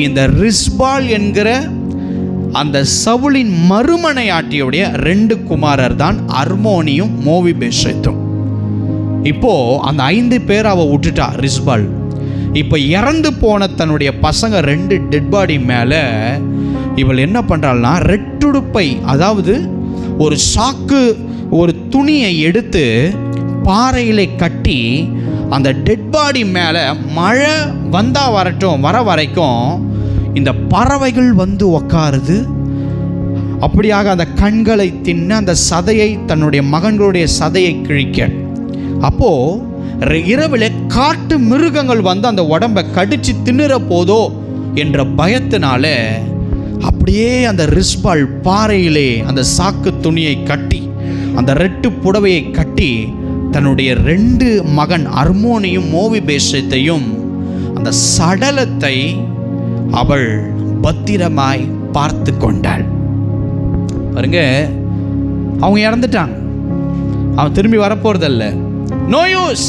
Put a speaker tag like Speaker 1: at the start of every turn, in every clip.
Speaker 1: இந்த ரிஸ்பால் என்கிற அந்த சவுலின் மறுமனையாட்டியுடைய 2 குமாரர் தான் அர்மோனியும் மோவிபேசேத்தும். இப்போ அந்த 5 பேர் அவ விட்டுட்டா ரிஸ்பால். இப்போ இறந்து போன தன்னுடைய பசங்க 2 டெட் பாடி மேலே இவள் என்ன பண்ணுறாள்னா ரெட்டுடுப்பை, அதாவது ஒரு சாக்கு, ஒரு துணியை எடுத்து பாறையிலே கட்டி அந்த டெட் பாடி மேலே மழை வந்தால் வர வரைக்கும் இந்த பறவைகள் வந்து உக்காருது. அப்படியாக அந்த கண்களை தின்ன அந்த சதையை, தன்னுடைய மகன்களுடைய சதையை கிழிக்க, அப்போது இரவில் காட்டு மிருகங்கள் வந்து அந்த உடம்பை கடிச்சு தின்னுற போதோ என்ற பயத்தினால அப்படியே அந்த ரிஸ்பால் பாறையிலே அந்த சாக்கு துணியை கட்டி, அந்த ரெட்டு புடவையை கட்டி, தன்னுடைய 2 மகன் அர்மோனியும் மோவிபேசத்தையும் அந்த சடலத்தை அவள் பத்திரமாய் பார்த்து கொண்டாள். பாருங்க, அவங்க இறந்துட்டாங்க, அவன் திரும்பி வரப்போறதல்ல, நோ யூஸ்.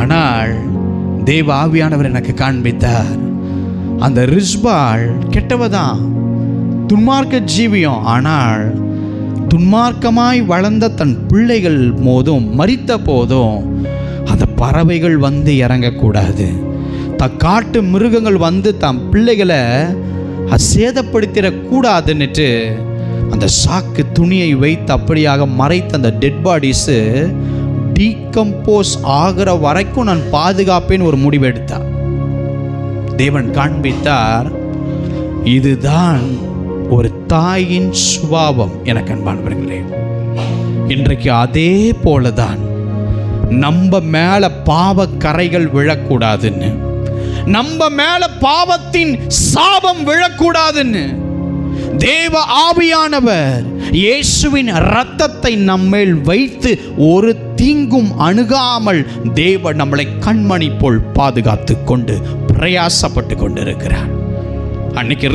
Speaker 1: ஆனால் தேவ ஆவியானவர் எனக்கு காண்பித்தார், அந்த ரிஸ்பால் கெட்டவதான், துன்மார்க்க ஜீவியம். ஆனால் துன்மார்க்கமாய் வளர்ந்த தன் பிள்ளைகள் போதும், மரித்த போதும் அந்த பறவைகள் வந்து இறங்கக்கூடாது, காட்டு மிருகங்கள் வந்து தன் பிள்ளைகளை சேதப்படுத்திடக்கூடாதுன்னுட்டு அந்த சாக்கு துணியை வைத்து அப்படியாக மறைத்த அந்த டெட் பாடிஸு டீகம்போஸ் ஆகிற வரைக்கும் நான் பாதுகாப்பேன் ஒரு முடிவு எடுத்தார். தேவன் காண்பித்தார், இதுதான் ஒரு தாயின் சுபாவம். எனக்கு அன்பானவர்களே, இன்றைக்கு அதே போலதான் நம்ம மேல பாவ கரைகள் விழக்கூடாதுன்னு, நம்ம மேல பாவத்தின் சாபம் விழக்கூடாதுன்னு தேவ ஆவியானவர் இயேசுவின் இரத்தத்தை நம்மேல் வைத்து ஒரு தீங்கும் அணுகாமல் தேவ நம்மளை கண்மணி போல் பாதுகாத்து கொண்டு பிரயாசப்பட்டு கொண்டிருக்கிறார். அன்னைக்கு